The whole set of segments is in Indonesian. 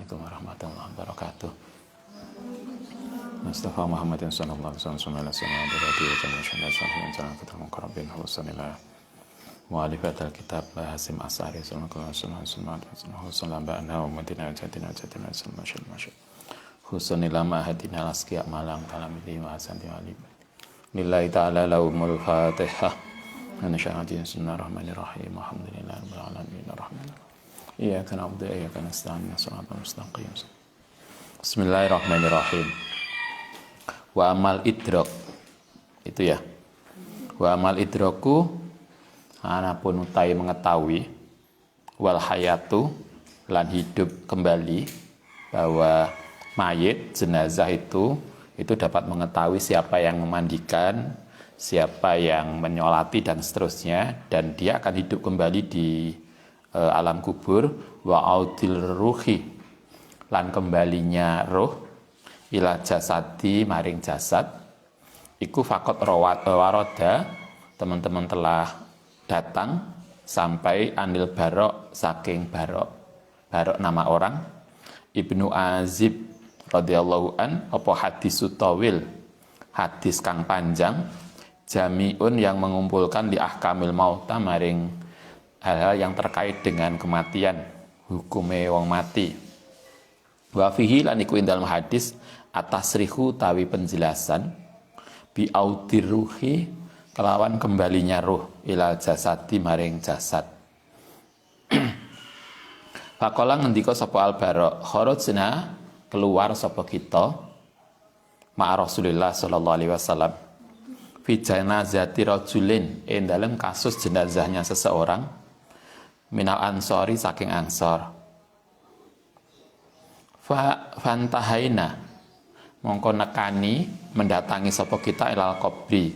Assalamualaikum warahmatullahi wabarakatuh. Mustafa Muhammadin sallallahu alaihi wasallam mu'alifat al-kitab Hasim As'ari sallallahu alaihi wasallam Husnul lama hadina laskiya malang talamidi wa hasanti walib lillahi ta'ala lahumul fatihah anasyahadin bismillahirrahmanirrahim alhamdulillahi rabbil alamin arrahmanirrahim iyyaka na'budu wa iyyaka nasta'in shiratal mustaqim bismillahirrahmanirrahim wa amal idrok itu ya wa amal idroku anapun utai mengetahui wal hayatu lan hidup kembali bahwa mayit jenazah itu dapat mengetahui siapa yang memandikan, siapa yang menyolati dan seterusnya, dan dia akan hidup kembali di alam kubur. Wa audil ruhi lan kembalinya roh ila jasadi maring jasad iku fakot waroda teman-teman telah datang sampai anil barok saking barok nama orang Ibnu Azib radhiyallahu an apa hadis utawil hadis kang panjang jamiun yang mengumpulkan di ahkamil mauta maring hal-hal yang terkait dengan kematian hukume wong mati wa fihi lan iku ing dalem hadis atasrihu tawi penjelasan bi audir ruhi kelawan kembalinya ruh ilal jasadi maring jasad. Faqala ngendika sapa al-Bara kharajna keluar sapa kita ma'a Rasulillah sallallahu alaihi wasallam fi janazati rajulin ing dalem kasus jenazahnya seseorang minal ansori saking ansor fantahaina mongko nekani mendatangi sapa kita ilal qabri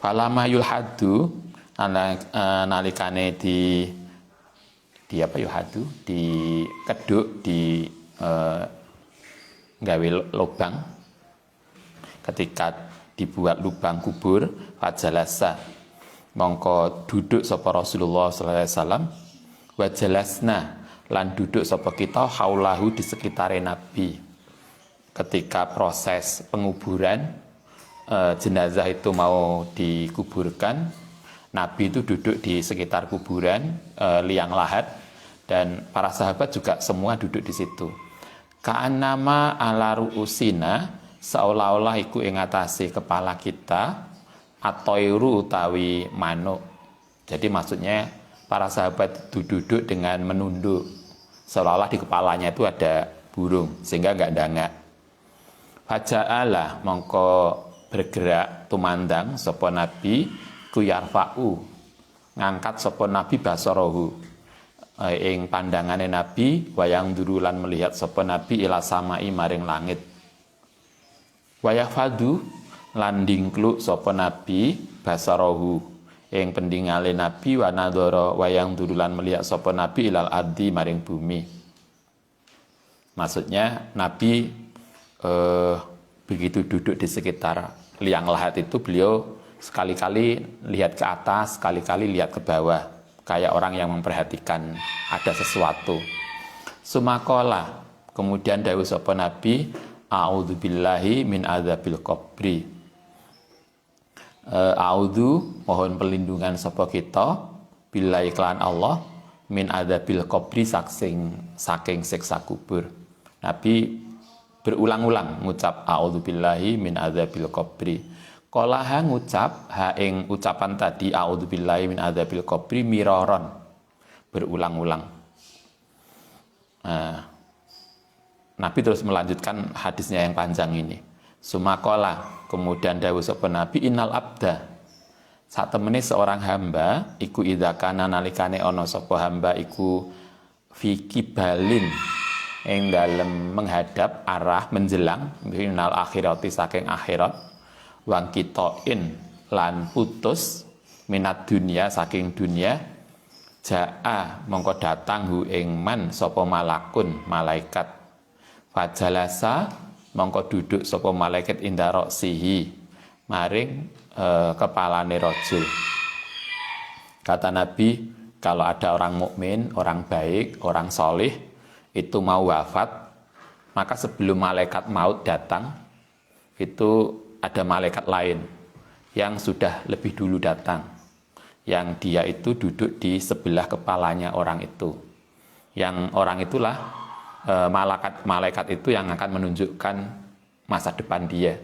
falama yulhadu nalikane di apa yuhadu di keduk di gawe lubang ketika dibuat lubang kubur fajalasa mongko duduk sapa Rasulullah sallallahu alaihi wasallam wa jalasna lan duduk sapa kita haulahu di sekitare Nabi ketika proses penguburan jenazah itu mau dikuburkan. Nabi itu duduk di sekitar kuburan liang lahat dan para sahabat juga semua duduk di situ. Ka'annama ala ru'usina seolah-olah iku ing atase kepala kita atoiru utawi manuk. Jadi maksudnya para sahabat itu duduk dengan menunduk seolah-olah di kepalanya itu ada burung sehingga enggak dangak. Faja'ala mongko bergerak tumandang sapa Nabi ku yarfa'u ngangkat sapa Nabi basarahu ing pandangane Nabi wayang durulan melihat sapa Nabi ila samai maring langit wayafadu lan dingkluk sapa Nabi basarahu ing pendingale Nabi wa nadhara wayang durulan melihat sapa Nabi ilal ardi maring bumi. Maksudnya Nabi begitu duduk di sekitar liang lahat itu beliau sekali-kali lihat ke atas, sekali-kali lihat ke bawah, kayak orang yang memperhatikan ada sesuatu. Sumakola, kemudian dawuh sapa Nabi, a'udzubillahi min adzabil qabri. A'udzu mohon perlindungan sapa kita billahi kelan Allah min adzabil qabri saking siksa kubur. Nabi berulang-ulang ngucap a'udzubillahi min adzabil qabri. Qolaha ngucap ha ing ucapan tadi a'udzubillahi min adzabil qabri miraron berulang-ulang. Nabi terus melanjutkan hadisnya yang panjang ini. Sumakola kemudian dawuh sapa Nabi innal abda satemene seorang hamba iku idza kana nalikane ana sapa hamba iku fi kibalin ing dalem menghadap arah menjelang minal akhirati saking akhirat wang kitoin lan putus minat dunia saking dunia jaa mongko datang hu ing man sapa malakun malaikat fajalasa mongko duduk sapa malaikat indarok sihi maring kepalane rajul. Kata Nabi kalau ada orang mukmin, orang baik, orang solih itu mau wafat, maka sebelum malaikat maut datang, itu ada malaikat lain yang sudah lebih dulu datang, yang dia itu duduk di sebelah kepalanya orang itu. Yang orang itulah malaikat itu yang akan menunjukkan masa depan dia,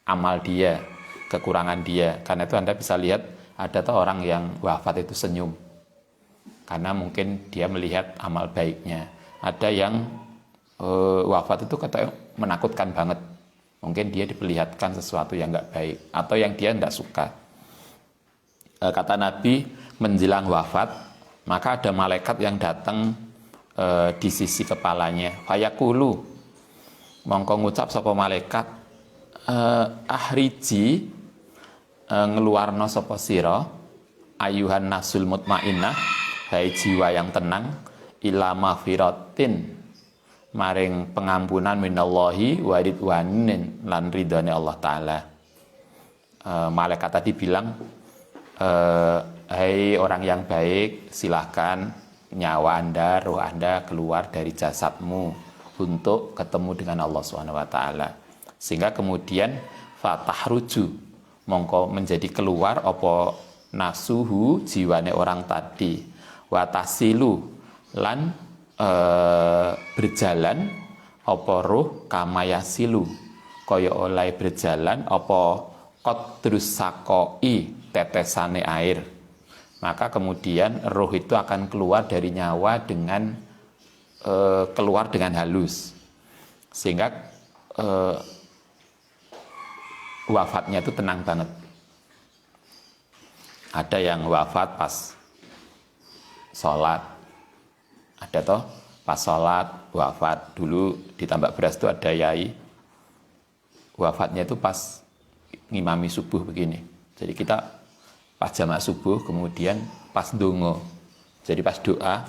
amal dia, kekurangan dia. Karena itu Anda bisa lihat ada tuh orang yang wafat itu senyum, karena mungkin dia melihat amal baiknya. Ada yang wafat itu katanya menakutkan banget, mungkin dia diperlihatkan sesuatu yang nggak baik atau yang dia nggak suka. Kata Nabi, menjelang wafat maka ada malaikat yang datang di sisi kepalanya. Fayaqulu, mongko ngucap sapa malaikat, ahriji, ngeluarno sapa sira ayuhan nafsul mutmainnah, hai jiwa yang tenang, ila maghfiratin, maring pengampunan minallahi wa ridwanin, lan ridhone Allah taala. Malaikat tadi bilang, hai orang yang baik, silahkan nyawa Anda, roh Anda keluar dari jasadmu untuk ketemu dengan Allah Subhanahu wa taala. Sehingga kemudian fatahruju, mongko menjadi keluar apa nafsuhu, jiwane orang tadi, watasilu, lan berjalan apa roh kamayasilu, kaya oleh berjalan apa qadrus sakoi, tetesane air. Maka kemudian roh itu akan keluar dari nyawa dengan keluar dengan halus, sehingga wafatnya itu tenang banget. Ada yang wafat pas sholat, ada toh pas sholat wafat. Dulu di Tambak Beras itu ada yai, wafatnya itu pas ngimami subuh begini. Jadi kita pas jamaah subuh, kemudian pas dongo, jadi pas doa,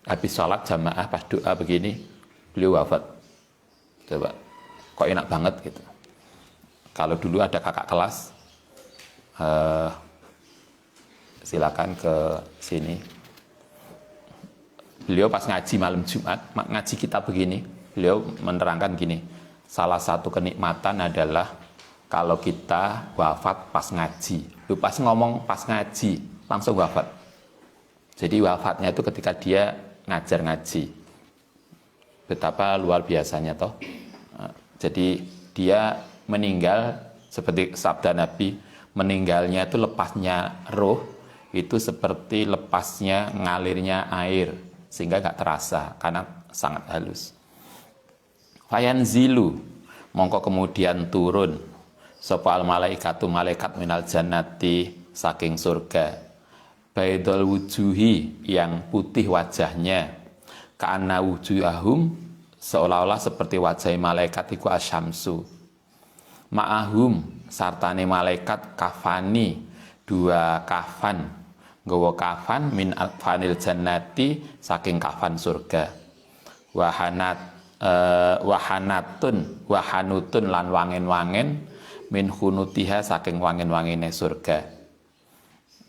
habis sholat jamaah pas doa begini, beliau wafat. Coba, kok enak banget gitu. Kalau dulu ada kakak kelas, silakan ke sini. Beliau pas ngaji malam Jumat, ngaji kita begini, beliau menerangkan gini, salah satu kenikmatan adalah kalau kita wafat pas ngaji. Lu pas ngomong pas ngaji, langsung wafat. Jadi wafatnya itu ketika dia ngajar ngaji. Betapa luar biasanya toh. Jadi dia meninggal seperti sabda Nabi, meninggalnya itu lepasnya roh itu seperti lepasnya ngalirnya air, sehingga gak terasa karena sangat halus. Fayanzilu, mongko kemudian turun sapa al malaikatu, malaikat minal jannati, saking surga, baidul wujuhi, yang putih wajahnya, ka'anna wujuhahum, seolah-olah seperti wajah malaikat iku asyamsu, ma'ahum, sartane malaikat kafani, dua kafan, nggawa kafan min alfanil jannati, saking kafan surga, wahanutun lan wangen-wangen min khunutiha, saking wangen-wangene surga.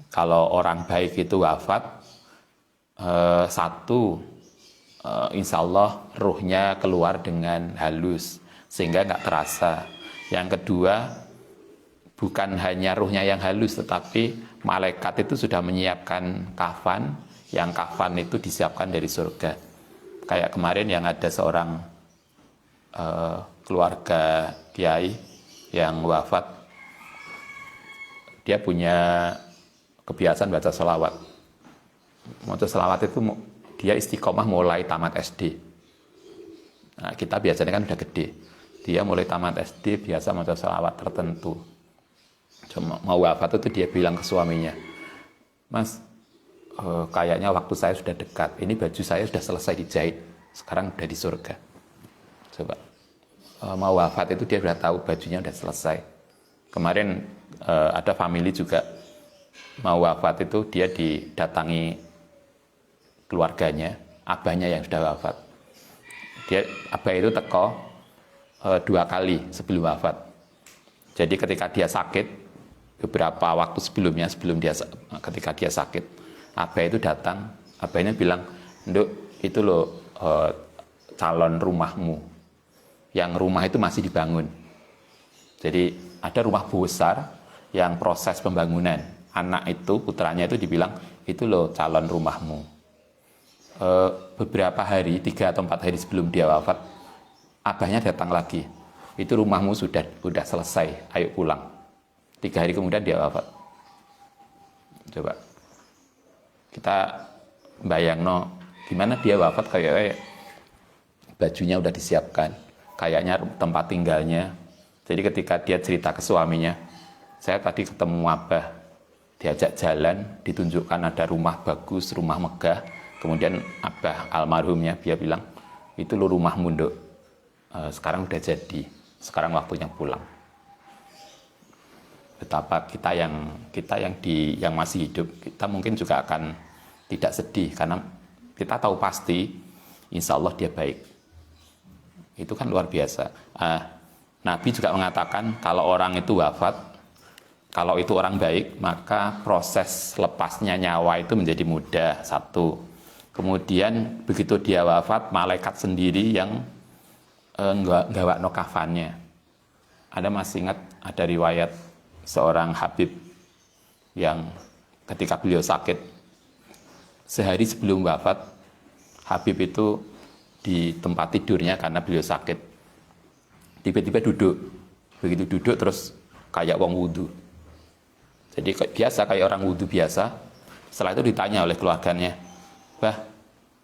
Kalau orang baik itu wafat, satu, insya Allah ruhnya keluar dengan halus sehingga nggak terasa. Yang kedua, bukan hanya ruhnya yang halus, tetapi malaikat itu sudah menyiapkan kafan, yang kafan itu disiapkan dari surga. Kayak kemarin yang ada seorang keluarga kiai yang wafat, dia punya kebiasaan baca sholawat. Baca sholawat itu dia istiqomah mulai tamat SD. Nah, kita biasanya kan udah gede. Dia mulai tamat SD biasa baca sholawat tertentu. Cuma mau wafat itu dia bilang ke suaminya, Mas, kayaknya waktu saya sudah dekat. Ini baju saya sudah selesai dijahit. Sekarang udah di surga. Coba. Mau wafat itu dia sudah tahu bajunya sudah selesai. Kemarin ada family juga mau wafat itu dia didatangi keluarganya, abahnya yang sudah wafat. Abah itu teko 2 kali sebelum wafat. Jadi ketika dia sakit, beberapa waktu sebelumnya, ketika dia sakit, Abah itu datang, abahnya bilang, "Nduk, itu loh calon rumahmu. Yang rumah itu masih dibangun." Jadi ada rumah besar yang proses pembangunan. Anak itu, putranya itu dibilang, "Itu loh calon rumahmu." Beberapa hari, 3 atau 4 hari sebelum dia wafat, abahnya datang lagi. "Itu rumahmu sudah selesai, ayo pulang." 3 hari kemudian dia wafat. Coba kita bayang gimana dia wafat, kayak bajunya udah disiapkan, kayaknya tempat tinggalnya. Jadi ketika dia cerita ke suaminya, "Saya tadi ketemu abah, diajak jalan, ditunjukkan ada rumah bagus, rumah megah." Kemudian abah almarhumnya dia bilang, "Itu lo rumahmu, Nduk. Sekarang udah jadi, sekarang waktunya pulang." Betapa kita yang masih hidup, kita mungkin juga akan tidak sedih karena kita tahu pasti insya Allah dia baik. Itu kan luar biasa. Nabi juga mengatakan kalau orang itu wafat, kalau itu orang baik, maka proses lepasnya nyawa itu menjadi mudah. 1. Kemudian begitu dia wafat, malaikat sendiri yang nggawakno kafannya. Ada masih ingat ada riwayat seorang Habib yang ketika beliau sakit, sehari sebelum wafat, Habib itu di tempat tidurnya karena beliau sakit, tiba-tiba duduk. Begitu duduk terus kayak wong wudu. Jadi biasa, kayak orang wudu biasa. Setelah itu ditanya oleh keluarganya, "Bah,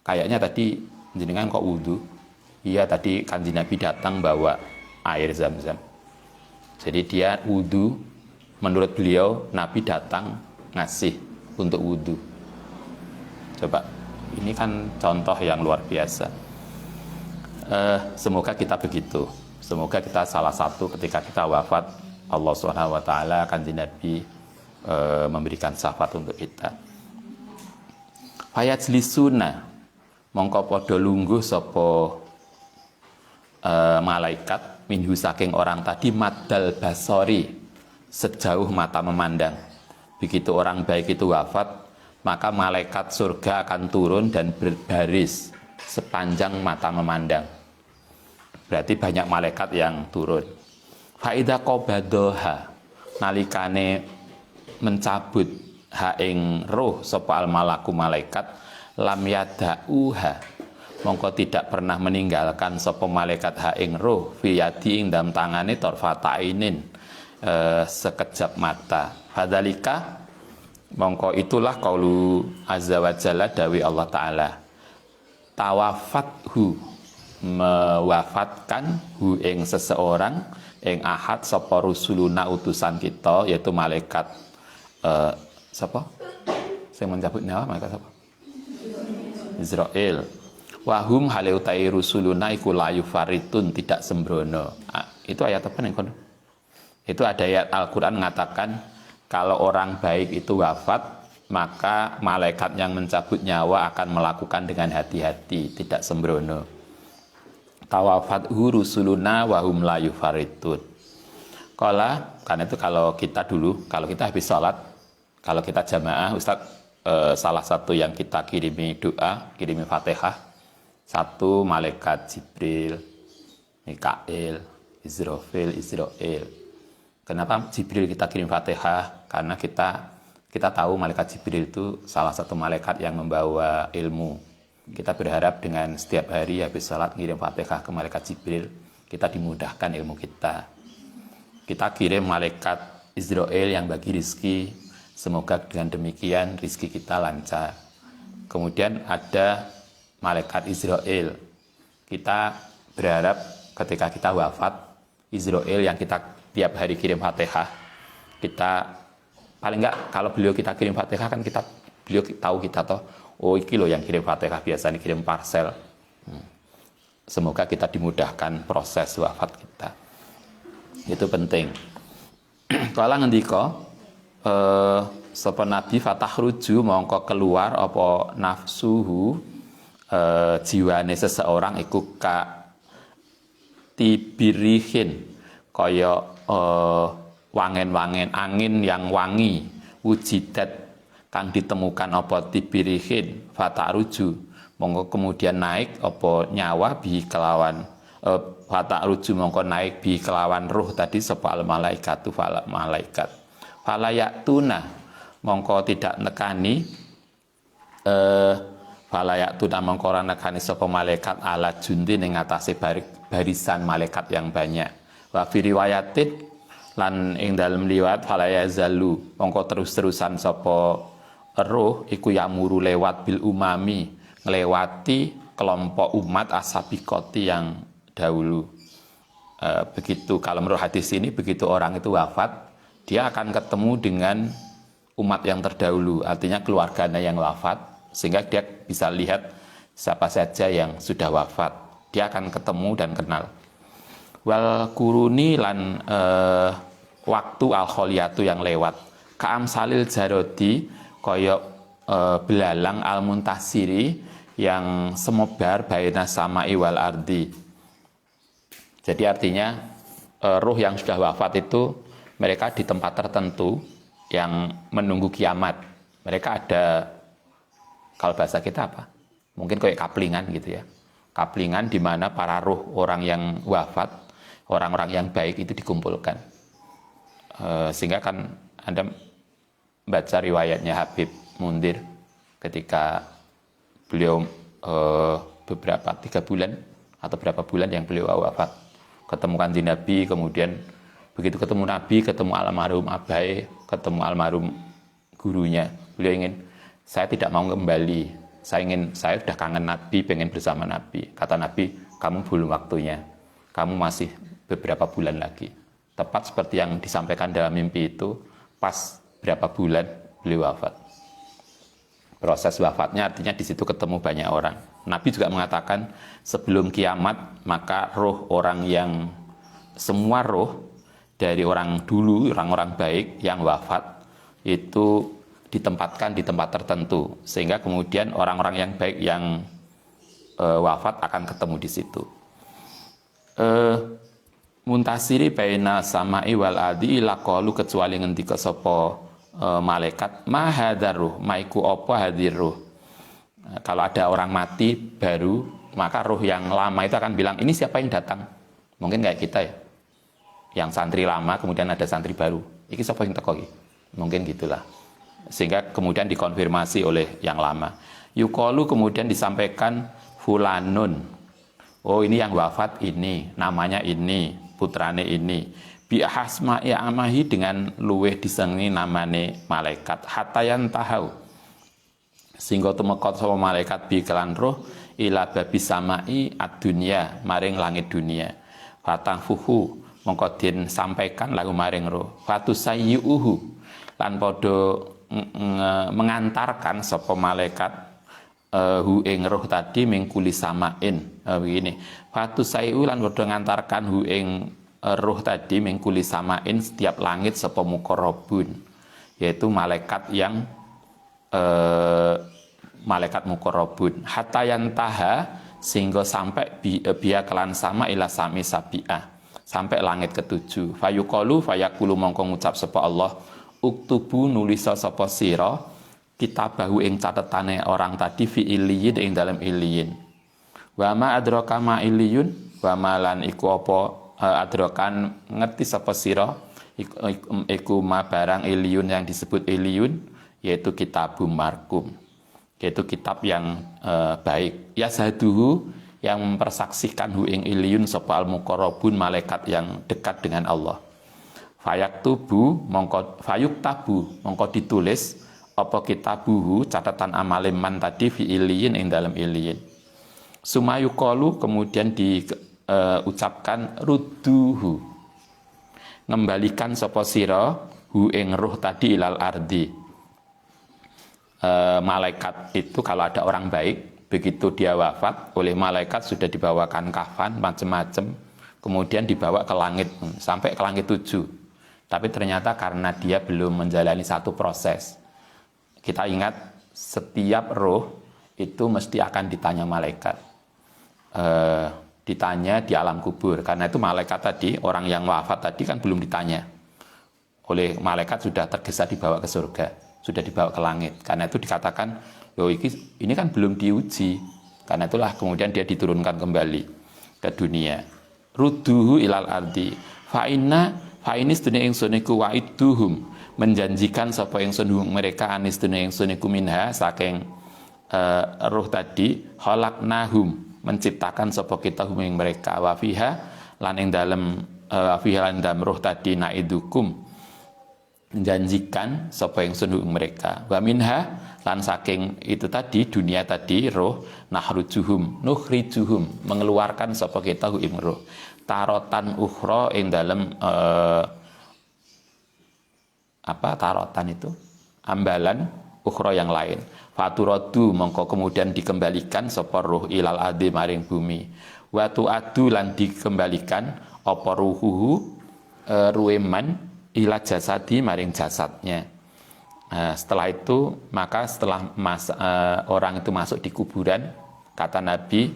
kayaknya tadi jenengan kok wudu?" "Iya, tadi Kanjeng Nabi datang bawa air Zam-Zam." Jadi dia wudu. Menurut beliau, Nabi datang ngasih untuk wudu. Coba, ini kan contoh yang luar biasa. Semoga kita begitu. Semoga kita salah satu ketika kita wafat, Allah SWT, Kanjeng Nabi memberikan syafaat untuk kita. Fayajlisuna, mongko podo lungguh sopo malaikat minhu saking orang tadi maddal basori, sejauh mata memandang. Begitu orang baik itu wafat, maka malaikat surga akan turun dan berbaris sepanjang mata memandang. Berarti banyak malaikat yang turun. Faida qabadoha, nalikane mencabut ha ing roh sapa al malaku malaikat, lam yadauha, mongko tidak pernah meninggalkan sapa malaikat ha ing roh fi yadi ing dalam tangane torfatainin, sekejap mata. Fadzalika, mongko itulah qaulu azza wa jalla, dawi Allah Ta'ala, tawafathu, mewafatkan hu ing seseorang, ing ahad sapa rusuluna, utusan kita, yaitu malaikat sapa sing mencabut nyawa, malaikat sapa? Israil. Wahum haleutai rusuluna iku layu faritun, tidak sembrono. Itu ayat apa nih kono? Itu ada ayat Al-Quran mengatakan kalau orang baik itu wafat, maka malaikat yang mencabut nyawa akan melakukan dengan hati-hati, tidak sembrono. Tawafathu rusuluna wahum la yufaritun. Karena itu kalau kita habis sholat, kalau kita jamaah, Ustadz, salah satu yang kita kirimi doa, kirimi Fatihah, 1 malaikat Jibril, Mikail, Israfil. Kenapa Jibril kita kirim Fatihah? Karena kita tahu malaikat Jibril itu salah satu malaikat yang membawa ilmu. Kita berharap dengan setiap hari habis salat ngirim Fatihah ke malaikat Jibril, kita dimudahkan ilmu kita. Kita kirim malaikat Israel yang bagi rizki, semoga dengan demikian rizki kita lancar. Kemudian ada malaikat Israel. Kita berharap ketika kita wafat, Israel yang kita tiap hari kirim Fatihah, kita paling enggak kalau beliau kita kirim Fatihah kan beliau tahu kita toh, oh iki loh yang kirim Fatihah, biasanya kirim parcel. Semoga kita dimudahkan proses wafat kita. Itu penting. Kala ngendika sapa nabi fatahruju, mongko keluar apa nafsuhu, jiwane seseorang iku ka tibirihin, kaya wangen-wangen angin yang wangi, wujidat kang ditemukan apa tibirihin fataruju mongko kemudian naik apa nyawa bi kelawan fataruju mongko naik bi kelawan ruh tadi sapa al malaikatu fala malaikat fala yaktuna mongko tidak nekani fala yaktuna mongko ora nekani sapa malaikat ala jundi ning atase barisan malaikat yang banyak wa fi riwayatin lan ing dalem liwat fala yazalu mongko terus-terusan sapa roh iku yamuru lewat bil umami ngelewati kelompok umat asabikoti yang dahulu. Begitu kalau menurut hadis ini begitu orang itu wafat dia akan ketemu dengan umat yang terdahulu, artinya keluarganya yang wafat, sehingga dia bisa lihat siapa saja yang sudah wafat, dia akan ketemu dan kenal. Wal kuruni lan waktu al kholiyatu yang lewat kaam salil jarodi koyok belalang al muntasiri yang semebar baina samai wal ardi. Jadi artinya ruh yang sudah wafat itu mereka di tempat tertentu yang menunggu kiamat. Mereka ada, kalau bahasa kita apa? Mungkin kayak kaplingan gitu ya. Kaplingan di mana para ruh orang yang wafat, orang-orang yang baik itu dikumpulkan. Sehingga kan Anda baca riwayatnya Habib Mundir ketika beliau beberapa 3 bulan atau berapa bulan yang beliau wafat, ketemu kanjeng Nabi, kemudian begitu ketemu Nabi, ketemu almarhum Abai, ketemu almarhum gurunya, beliau ingin, saya tidak mau kembali, saya sudah kangen Nabi, pengen bersama Nabi. Kata Nabi, kamu belum waktunya, kamu masih beberapa bulan lagi. Tepat seperti yang disampaikan dalam mimpi itu, pas berapa bulan beliau wafat. Proses wafatnya artinya di situ ketemu banyak orang. Nabi juga mengatakan sebelum kiamat maka roh orang yang semua roh dari orang dulu, orang-orang baik yang wafat itu ditempatkan di tempat tertentu, sehingga kemudian orang-orang yang baik yang wafat akan ketemu di situ. Muntasiri baina samai wal adi ila qalu kecuali ngendika sapa malaikat mahadaruh maiku apa hadiruh. Kalau ada orang mati baru, maka ruh yang lama itu akan bilang, ini siapa yang datang? Mungkin kayak kita ya, yang santri lama kemudian ada santri baru, ini siapa yang teko iki? Mungkin gitulah. Sehingga kemudian dikonfirmasi oleh yang lama. Yuqalu kemudian disampaikan fulanun, oh ini yang wafat ini, namanya ini, putrane ini, bi hasma'i amahi dengan luweh disengi namane malaikat hatayan tahau sehingga tumekot sapa malaikat bi kelan roh ila babi samai ad-dunya maring langit dunia fatang fuhu mongko den sampaikan lagu maring roh fatusayyuhu lan padha mengantarkan sapa malaikat hu ing roh tadi mingkuli samain begini fatusayyu lan padha ngantarkan hu ing roh tadi mengkuli samain setiap langit sapa muqarrabun, yaitu malaikat yang malaikat muqarrabun hatta yantaha sehingga sampai biya kelan sama ila sami sabiah sampai langit ketujuh fayuqalu fayaqulu mongko ngucap sapa Allah uktubu nulisa sapa sira kitabahu ing catetane orang tadi fi iliyin ing dalam iliyin wa ma adraka ma iliyun wa malan iku apa adrokan ngerti sapa sira iku ma barang iliyun yang disebut iliyun yaitu kitabum markum, yaitu kitab yang baik ya saduhu yang mempersaksikan hu ing iliyun sapa al muqarrabun malaikat yang dekat dengan Allah fayaktubu mongko fayuktabu mongko ditulis apa kitabuhu catatan amaleman tadi fi iliyin ing dalam iliyin sumayuqalu kemudian di ucapkan rudduhu ngembalikan sapa sira hu ing ruh tadi ilal ardi. Malaikat itu kalau ada orang baik begitu dia wafat oleh malaikat sudah dibawakan kafan macam-macam kemudian dibawa ke langit sampai ke langit 7, tapi ternyata karena dia belum menjalani satu proses. Kita ingat setiap roh itu mesti akan ditanya malaikat, ditanya di alam kubur. Karena itu malaikat tadi, orang yang wafat tadi kan belum ditanya oleh malaikat, sudah tergesa dibawa ke surga. sudah dibawa ke langit. Karena itu dikatakan, loh ini kan belum diuji. Karena itulah kemudian dia diturunkan kembali ke dunia. Rudduhu ilal ardi. Fa'inis dunia ingsun iku wa'iduhum. Menjanjikan sapa ingsun mereka anis dunia ingsun iku minha saking ruh tadi. Khalaqnahum. Menciptakan sapa kita hum ing mereka. Wa fiha lan ing dalem wafiha lan dalem ruh tadi naidukum. Menjanjikan sapa yang sunduh mereka wa minha lan saking itu tadi dunia tadi roh nukhrijuhum mengeluarkan sapa kita ing roh tarotan ukhra ing dalem tarotan itu ambalan ukhra yang lain faturadu mongko kemudian dikembalikan sapa roh ilal adi maring bumi wa tuadu lan dikembalikan apa ruhuhu rueman ila jasadi maring jasadnya. Setelah itu maka setelah orang itu masuk di kuburan, kata Nabi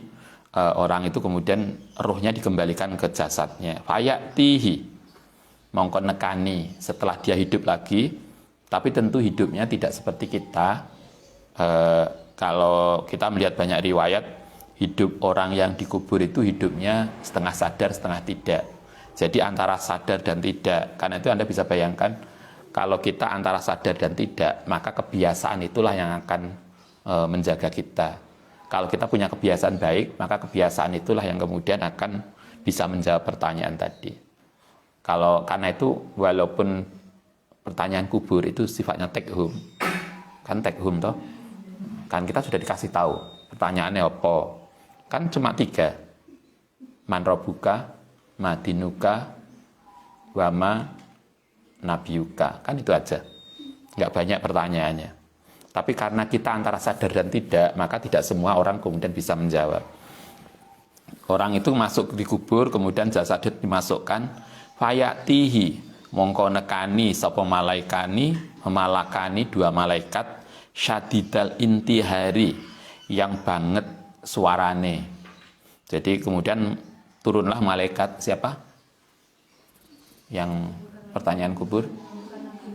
orang itu kemudian ruhnya dikembalikan ke jasadnya. Fayatihi mongko nekani setelah dia hidup lagi, tapi tentu hidupnya tidak seperti kita. Kalau kita melihat banyak riwayat hidup orang yang dikubur itu hidupnya setengah sadar setengah tidak. Jadi antara sadar dan tidak. Karena itu Anda bisa bayangkan kalau kita antara sadar dan tidak, maka kebiasaan itulah yang akan menjaga kita. Kalau kita punya kebiasaan baik, maka kebiasaan itulah yang kemudian akan bisa menjawab pertanyaan tadi. Karena itu walaupun pertanyaan kubur itu sifatnya take home. Kan take home toh? Kan kita sudah dikasih tahu pertanyaannya apa. Kan cuma 3. Man robuka, madinuka, wama, nabiyuka. Kan itu aja. Nggak banyak pertanyaannya. Tapi karena kita antara sadar dan tidak, maka tidak semua orang kemudian bisa menjawab. Orang itu masuk di kubur, kemudian jasadnya dimasukkan, fayatihi, mongko nekani, sapa memalakani 2 malaikat, syadidal intihari, yang banget suarane. Jadi kemudian turunlah malaikat siapa? Yang pertanyaan kubur?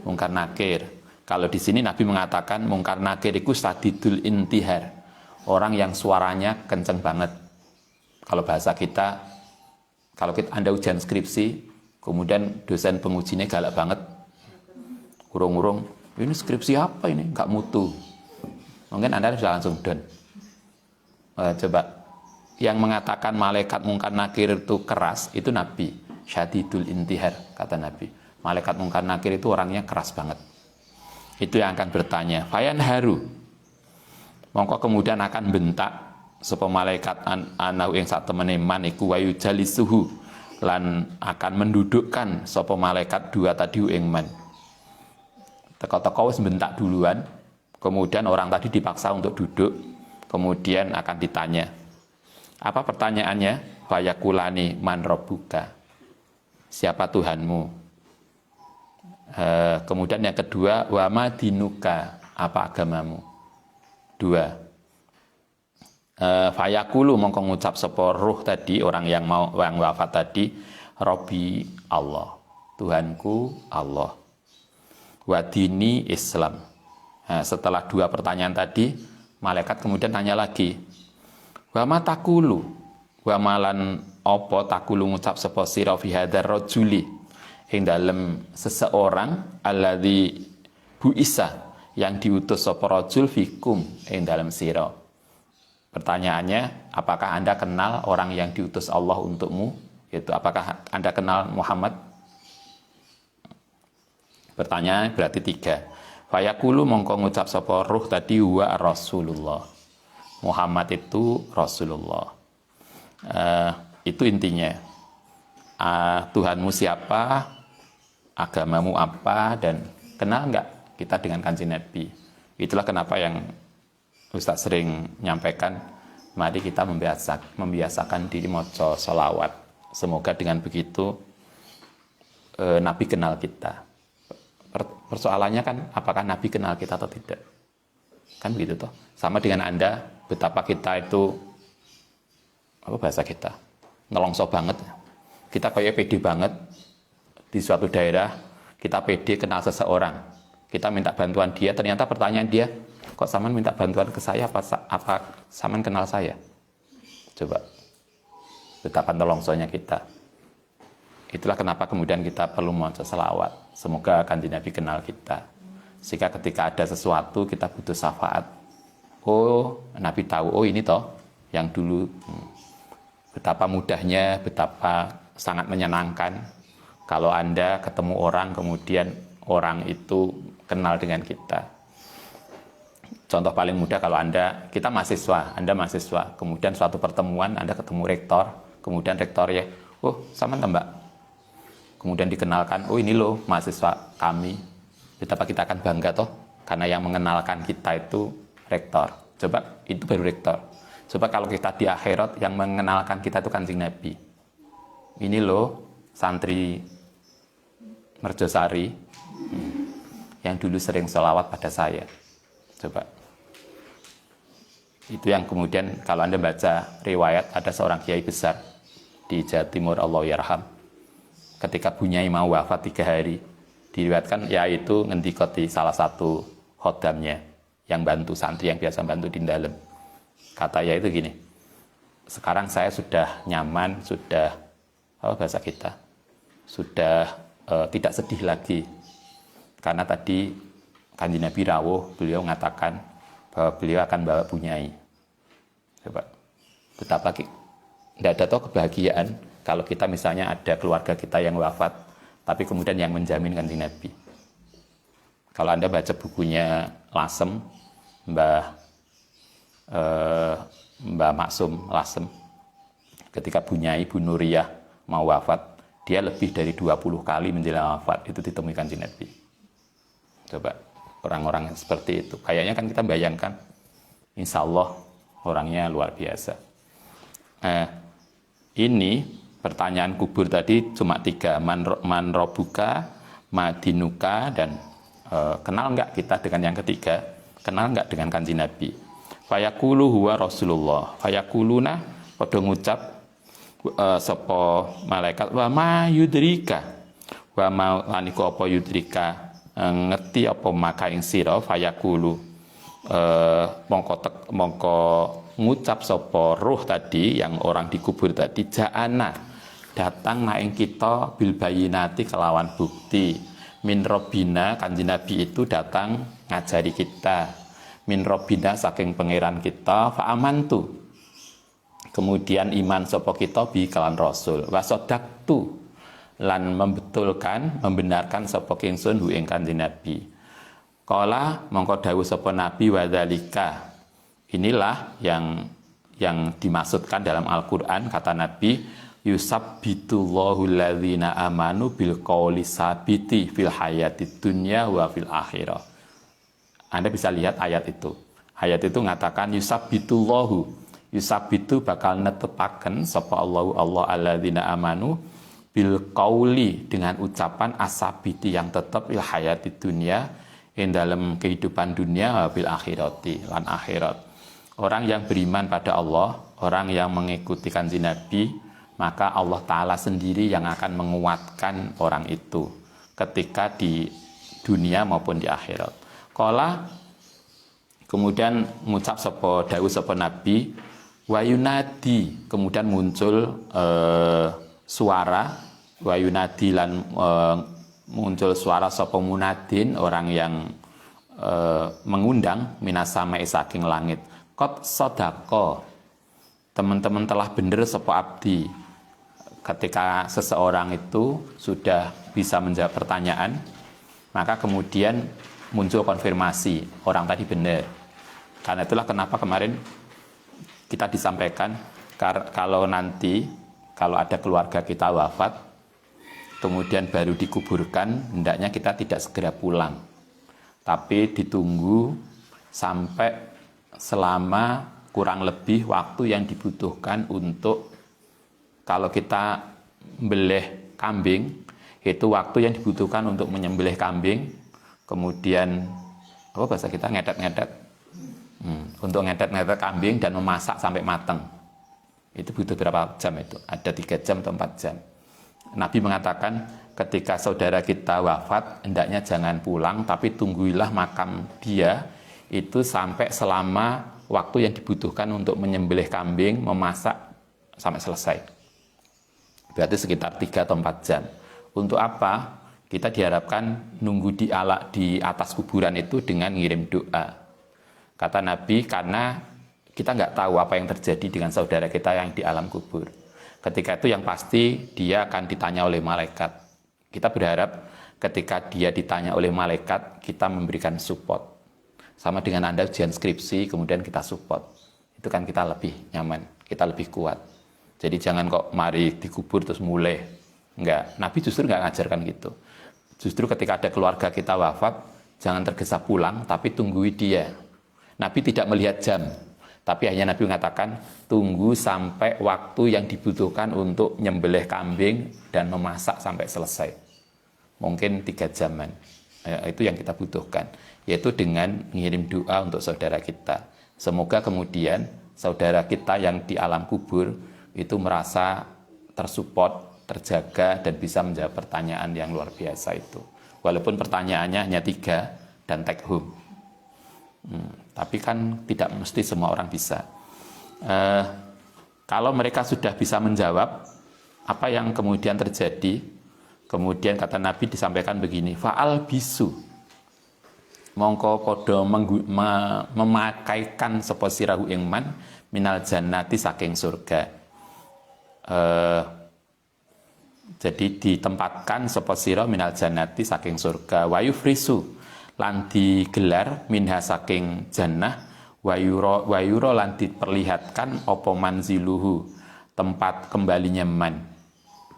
Mungkar Nakir. Kalau di sini Nabi mengatakan Mungkar Nakir itu sadidul intihar. Orang yang suaranya kenceng banget. Kalau bahasa kita, kalau Anda ujian skripsi, kemudian dosen pengujinya galak banget. Urung-urung, ini skripsi apa ini? Nggak mutu. Mungkin Anda bisa langsung down. Coba. Yang mengatakan malaikat Mungkar Nakir itu keras, itu Nabi. Syadidul intihar, kata Nabi. Malaikat Mungkar Nakir itu orangnya keras banget. Itu yang akan bertanya. Fayan haru. Mongko kemudian akan bentak sapa malaikat anau ing sak temene man iku wayu jalisuhu lan akan mendudukkan sapa malaikat 2 tadi ing man. Teko-teko wis bentak duluan, kemudian orang tadi dipaksa untuk duduk, kemudian akan ditanya. Apa pertanyaannya? Fayakulani man rabbuka. Siapa Tuhanmu? Kemudian yang kedua, wa madinuka. Apa agamamu? 2. Fayakulu mongko ngucap sapa ruh tadi, orang yang wafat tadi, Rabbi Allah. Tuhanku Allah. Wa dini Islam. Setelah 2 pertanyaan tadi, malaikat kemudian tanya lagi. Wa matakulu wa malan apa takulu ngucap sapa sira fi hadzal rajuli ing dalem seseorang alladzi buisa yang diutus sapa rajul fikum ing dalem sira. Pertanyaannya, apakah Anda kenal orang yang diutus Allah untukmu? Itu apakah Anda kenal Muhammad? Pertanyaan berarti 3. Fayaqulu mongko ngucap sapa ruh tadi wa Rasulullah. Muhammad itu Rasulullah. Itu intinya. Tuhanmu siapa, agamamu apa, dan kenal nggak kita dengan Kanjeng Nabi. Itulah kenapa yang Ustaz sering menyampaikan, mari kita membiasakan diri maca sholawat. Semoga dengan begitu Nabi kenal kita. Persoalannya kan, apakah Nabi kenal kita atau tidak? Kan begitu toh. Sama dengan Anda, betapa kita itu, apa bahasa kita, ngelongso banget. Kita kayak pede banget di suatu daerah, kita pede kenal seseorang. Kita minta bantuan dia, ternyata pertanyaan dia, kok Saman minta bantuan ke saya, apa Saman kenal saya? Coba, betapa nolongsonya kita. Itulah kenapa kemudian kita perlu maca selawat. Semoga Kanjeng Nabi kenal kita. Sehingga ketika ada sesuatu kita butuh syafaat. Oh, Nabi tahu, oh ini toh yang dulu. Betapa mudahnya, betapa sangat menyenangkan kalau Anda ketemu orang, kemudian orang itu kenal dengan kita. Contoh paling mudah kalau kita mahasiswa, Anda mahasiswa, kemudian suatu pertemuan Anda ketemu rektor, kemudian rektornya, oh sama Mbak, kemudian dikenalkan, oh ini loh mahasiswa kami. Betapa kita akan bangga toh, karena yang mengenalkan kita itu rektor. Coba, itu baru rektor. Coba kalau kita di akhirat, yang mengenalkan kita itu Kanjeng Nabi. Ini loh santri Merjosari yang dulu sering sholawat pada saya. Coba. Itu yang kemudian kalau Anda baca riwayat, ada seorang kiai besar di Jawa Timur, Allah yarham. Ketika Bunyai mau wafat 3 hari, diriwayatkan yaitu ngendikoti salah satu khodamnya yang bantu santri, yang biasa bantu di dalam. Kata ya itu gini, sekarang saya sudah nyaman, sudah, bahasa kita, sudah tidak sedih lagi. Karena tadi Kanjeng Nabi rawuh, beliau mengatakan bahwa beliau akan bawa Bunyai. Coba, betapa tidak ada toh kebahagiaan kalau kita misalnya ada keluarga kita yang wafat, tapi kemudian yang menjamin Kanjeng Nabi. Kalau Anda baca bukunya Lasem, Mbah Maksum Lasem, ketika Bunyai Bu Nuriyah mau wafat, dia lebih dari 20 kali menjelang wafat itu ditemui Kanjeng Nabi. Coba, orang-orang seperti itu, kayaknya kan kita bayangkan, insya Allah orangnya luar biasa. Ini pertanyaan kubur tadi cuma 3, man robuka, madinuka, dan kenal nggak kita dengan yang ketiga, kenal nggak dengan Kanjeng Nabi. Fayaqulu huwa Rasulullah, fayaquluna padha ngucap sapa malaikat, wa ma yudrika, wa ma laniku apa yudrika, ngerti apa maka ing sira, fayaqulu mongko ngucap sapa ruh tadi, yang orang dikubur tadi, ja'ana datang naing kita bil bayinati kelawan bukti, min robbina, Kanjeng Nabi itu datang ngajari kita, min robbina saking pangeran kita, fa amantu, kemudian iman sapa kita bi kalan rasul, wa sadaqtu, lan membenarkan sapa kingsun hu ing Kanjeng Nabi. Qala mongko dawuh sapa Nabi, wa dzalika, inilah yang dimaksudkan dalam Al-Qur'an, kata Nabi, yusabbitullahu alladzina amanu bil qauli sabiti fil hayatid dunya wa fil akhirah. Anda bisa lihat ayat itu. Ayat itu mengatakan yusabbitullahu, yusabbitu bakal netepaken sapa Allah alladzina amanu bil qauli, dengan ucapan asabiti yang tetap fil hayatid dunya, in dalam kehidupan dunia, wa fil akhirati, lan akhirat. Orang yang beriman pada Allah, orang yang mengikuti Kanjeng Nabi, maka Allah Ta'ala sendiri yang akan menguatkan orang itu ketika di dunia maupun di akhirat. Qala, kemudian mengucap dawuh sapa Nabi, wa yunadi, kemudian muncul suara, wa yunadi, lan muncul suara sapa munadin, orang yang mengundang, minasama'i saking langit, qad sadaqa, teman-teman telah benar sapa abdi. Ketika seseorang itu sudah bisa menjawab pertanyaan, maka kemudian muncul konfirmasi, orang tadi benar. Karena itulah kenapa kemarin kita disampaikan, kalau nanti, kalau ada keluarga kita wafat, kemudian baru dikuburkan, hendaknya kita tidak segera pulang, tapi ditunggu sampai selama kurang lebih waktu yang dibutuhkan untuk, kalau kita membelih kambing, itu waktu yang dibutuhkan untuk menyembelih kambing, kemudian apa bahasa kita, ngedet-ngedet, untuk ngedet-ngedet kambing dan memasak sampai matang, itu butuh berapa jam itu? Ada 3 jam atau 4 jam. Nabi mengatakan ketika saudara kita wafat, hendaknya jangan pulang, tapi tungguilah makam dia itu sampai selama waktu yang dibutuhkan untuk menyembelih kambing, memasak sampai selesai. Berarti sekitar 3 atau 4 jam. Untuk apa? Kita diharapkan nunggu di atas kuburan itu dengan ngirim doa. Kata Nabi, karena kita nggak tahu apa yang terjadi dengan saudara kita yang di alam kubur. Ketika itu yang pasti dia akan ditanya oleh malaikat. Kita berharap ketika dia ditanya oleh malaikat, kita memberikan support. Sama dengan Anda ujian skripsi, kemudian kita support. Itu kan kita lebih nyaman, kita lebih kuat. Jadi jangan kok mari dikubur terus mulai. Enggak, Nabi justru nggak ngajarkan gitu. Justru ketika ada keluarga kita wafat, jangan tergesa pulang, tapi tunggui dia. Nabi tidak melihat jam. Tapi hanya Nabi mengatakan, tunggu sampai waktu yang dibutuhkan untuk nyembelih kambing dan memasak sampai selesai. Mungkin 3 jaman. Itu yang kita butuhkan. Yaitu dengan mengirim doa untuk saudara kita. Semoga kemudian saudara kita yang di alam kubur itu merasa tersupport, terjaga, dan bisa menjawab pertanyaan yang luar biasa itu. Walaupun pertanyaannya hanya 3 dan take home. Tapi kan tidak mesti semua orang bisa. Kalau mereka sudah bisa menjawab apa yang kemudian terjadi, kemudian kata Nabi disampaikan begini, fa'al bisu, mongko podo memakaikan sapa sirahu ing man minal jannati saking surga. Jadi ditempatkan sapa sira minal jannati saking surga, wa yufrisu lan digelar minha saking jannah, wayuro lan diperlihatkan apa manziluhu, tempat kembalinya man.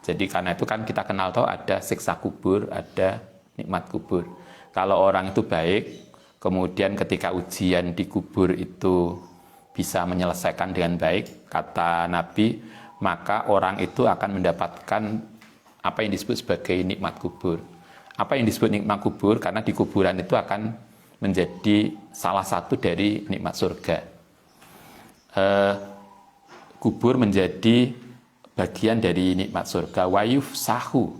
Jadi karena itu kan kita kenal tahu ada siksa kubur, ada nikmat kubur. Kalau orang itu baik, kemudian ketika ujian di kubur itu bisa menyelesaikan dengan baik, kata Nabi, maka orang itu akan mendapatkan apa yang disebut sebagai nikmat kubur. Apa yang disebut nikmat kubur? Karena di kuburan itu akan menjadi salah satu dari nikmat surga. Kubur menjadi bagian dari nikmat surga. Wayuf sahu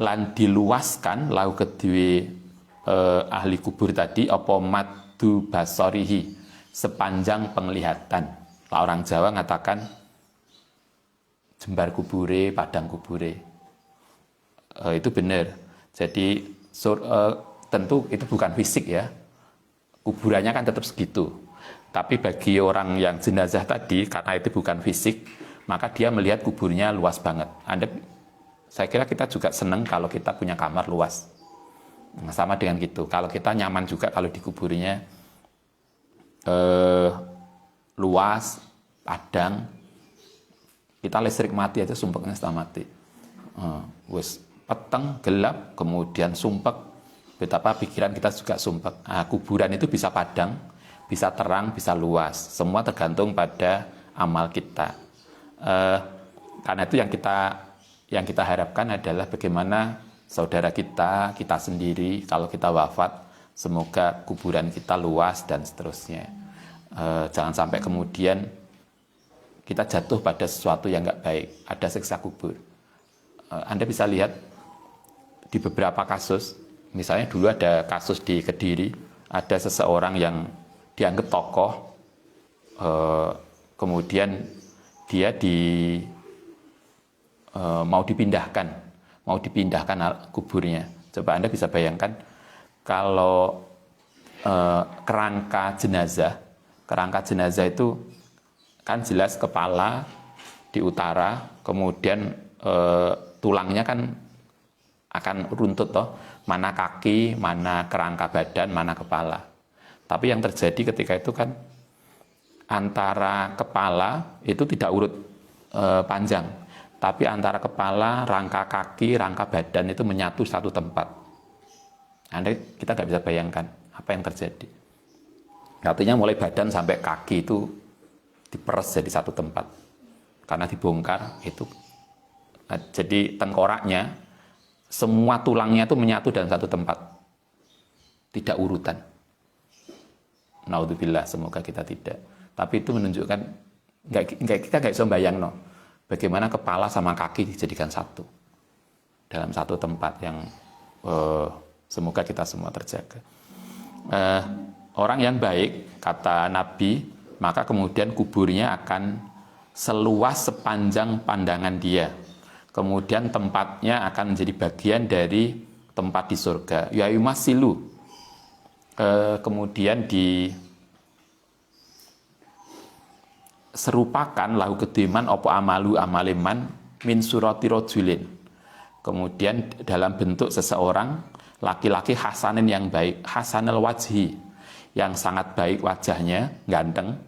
lan diluaskan lau kedue ahli kubur tadi apa madu basorihi, sepanjang penglihatan. Orang Jawa mengatakan jembar kubure, padang kubure. Itu benar. Jadi tentu itu bukan fisik ya, kuburannya kan tetap segitu. Tapi bagi orang yang jenazah tadi, karena itu bukan fisik, maka dia melihat kuburnya luas banget. Saya kira kita juga senang kalau kita punya kamar luas. Sama dengan gitu. Kalau kita nyaman juga kalau di kuburnya luas, padang. Kita listrik mati aja sumpeknya setelah mati. Wes peteng, gelap, kemudian sumpek, betapa pikiran kita juga sumpek. Kuburan itu bisa padang, bisa terang, bisa luas. Semua tergantung pada amal kita. Karena itu yang kita harapkan adalah bagaimana saudara kita sendiri, kalau kita wafat, semoga kuburan kita luas dan seterusnya. Jangan sampai kemudian kita jatuh pada sesuatu yang nggak baik, ada siksa kubur. Anda bisa lihat di beberapa kasus, misalnya dulu ada kasus di Kediri, ada seseorang yang dianggap tokoh, kemudian dia mau dipindahkan kuburnya. Coba Anda bisa bayangkan kalau kerangka jenazah itu kan jelas kepala di utara, kemudian tulangnya kan akan runtut toh, mana kaki, mana kerangka badan, mana kepala. Tapi yang terjadi ketika itu kan antara kepala itu tidak urut panjang, tapi antara kepala, rangka kaki, rangka badan itu menyatu satu tempat. Kita nggak bisa bayangkan apa yang terjadi. Artinya mulai badan sampai kaki itu diperes jadi satu tempat karena dibongkar itu. Jadi tengkoraknya, semua tulangnya itu menyatu dalam satu tempat, tidak urutan. Naudzubillah, semoga kita tidak. Tapi itu menunjukkan kita nggak bisa bayang bagaimana kepala sama kaki dijadikan satu. dalam satu tempat yang semoga kita semua terjaga. Orang yang baik, kata Nabi, maka kemudian kuburnya akan seluas sepanjang pandangan dia. Kemudian tempatnya akan menjadi bagian dari tempat di surga. Ya yumasilu. Kemudian serupakan lahu kediman opo amalu amaliman min surati rojulin. Kemudian dalam bentuk seseorang laki-laki hasanin yang baik, hasanul wajhi, yang sangat baik wajahnya, ganteng,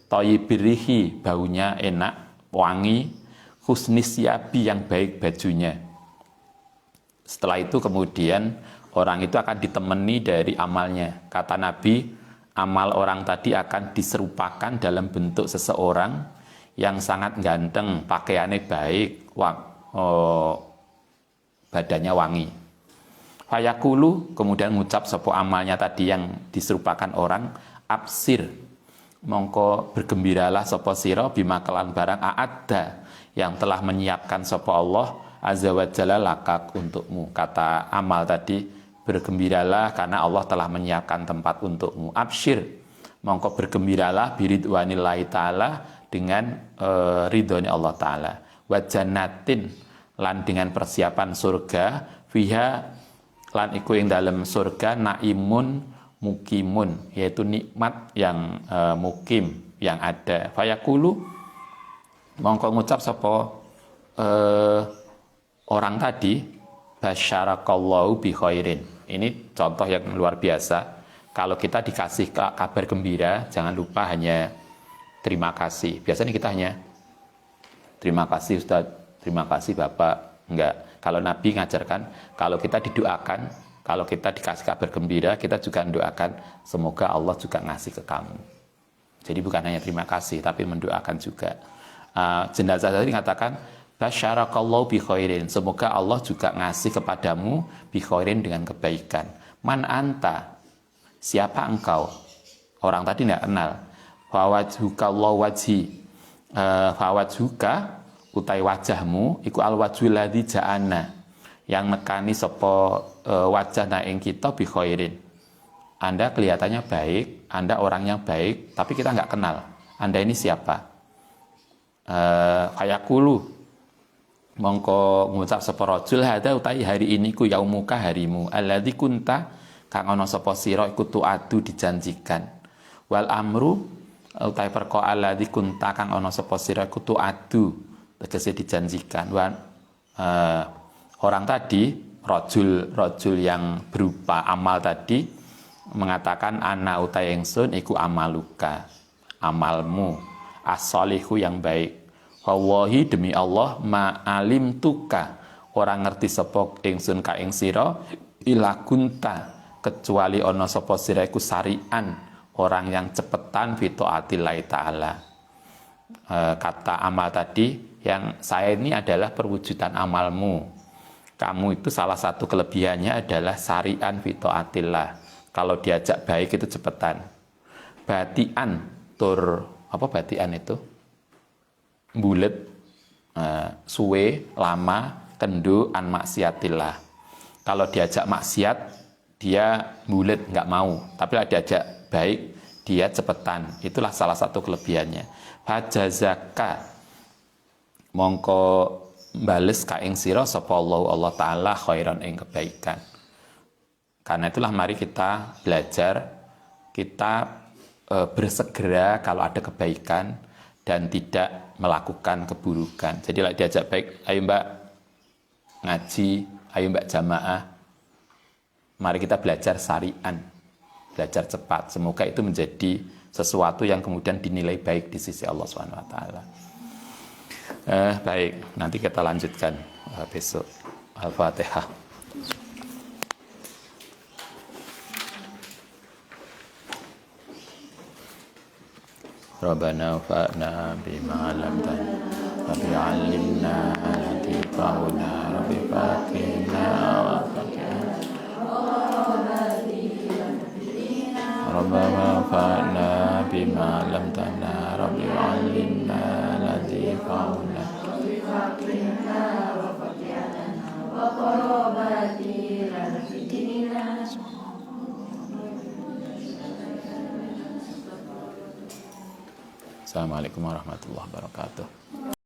thayyibirihi, baunya enak, wangi, husnisyabi, yang baik bajunya. Setelah itu kemudian orang itu akan ditemani dari amalnya. Kata Nabi, amal orang tadi akan diserupakan dalam bentuk seseorang yang sangat ganteng, pakaiannya baik, badannya wangi. Fayakulu, kemudian ngucap sapa amalnya tadi yang diserupakan orang, absir, mongko bergembiralah sapa sira bima kelan barang aadda, yang telah menyiapkan sapa Allah azza wa jalla lakak untukmu. Kata amal tadi, bergembiralah karena Allah telah menyiapkan tempat untukmu. Absyir, mongko bergembiralah biridwanillahi ta'ala, dengan ridhonya Allah ta'ala. Wa jannatin, lan dengan persiapan surga, fiha, lan iku ing dalam surga, naimun mukimun, yaitu nikmat yang mukim, yang ada. Fayakulu, mongko ngucap sapa orang tadi, basyarakallahu bi khairin. Ini contoh yang luar biasa. Kalau kita dikasih kabar gembira, jangan lupa hanya terima kasih. Biasanya kita hanya terima kasih Ustaz, terima kasih Bapak. Enggak. Kalau Nabi ngajarkan, kalau kita didoakan, kalau kita dikasih kabar gembira, kita juga mendoakan semoga Allah juga ngasih ke kamu. Jadi bukan hanya terima kasih, tapi mendoakan juga. Jenazah tadi mengatakan, basyarakallahu bi khairin, semoga Allah juga ngasih kepadamu bi khairin, dengan kebaikan. Man anta, siapa engkau? Orang tadi tidak kenal. Fawajhuka Allah wajhi, fawajhuka utai wajahmu iku al wajhul ladzi ja'ana, yang nekani sapa wajah na ing kita bi khairin. Anda kelihatannya baik, Anda orang yang baik, tapi kita nggak kenal. Anda ini siapa? Fayaqulu, mongko ngucap sapa rajul, hadza utai hari ini ku yaumuka, harimu, alladzi kunta, kang ana sapa sira iku tu'adu, dijanjikan. Wal amru utai perkara alladzi kunta, kang ana sapa sira iku tu'adu, tegese dijanjikan. Orang tadi, rajul yang berupa amal tadi, mengatakan ana utai ingsun iku amaluka, amalmu, as-solihu, yang baik. Wallahi, demi Allah, ma'alim tuka, orang ngerti sapa ingsun ka ing sira, ila kunta, kecuali ana sapa sira iku sarian, orang yang cepetan fi taatillahi ta'ala. Kata amal tadi, yang saya ini adalah perwujudan amalmu. Kamu itu salah satu kelebihannya adalah sarian fi taatillah. Kalau diajak baik itu cepetan. Batian, apa batian itu? Bulet, suwe, lama, kendu, an maksiatillah. Kalau diajak maksiat, dia bulet, nggak mau. Tapi kalau diajak baik, dia cepetan. Itulah salah satu kelebihannya. Fajazaka, mongko bales ka ing sira sapa Allah Ta'ala khairan, ing kebaikan. Karena itulah mari kita belajar, kita bersegera kalau ada kebaikan dan tidak melakukan keburukan. Jadi lah diajak baik, ayo mbak ngaji, ayo mbak jamaah, mari kita belajar syari'an, belajar cepat. Semoga itu menjadi sesuatu yang kemudian dinilai baik di sisi Allah SWT. Baik, nanti kita lanjutkan besok. Al-Fatihah. Rabbana fa'na bima 'allamtana Rabbi 'allimna latifahuna Rabbi faqihna wa faqihna Rabbana fa'na bima 'allamtana Rabbi 'allimna latifahuna Rabbi faqihna wa faqihna Assalamualaikum warahmatullahi wabarakatuh.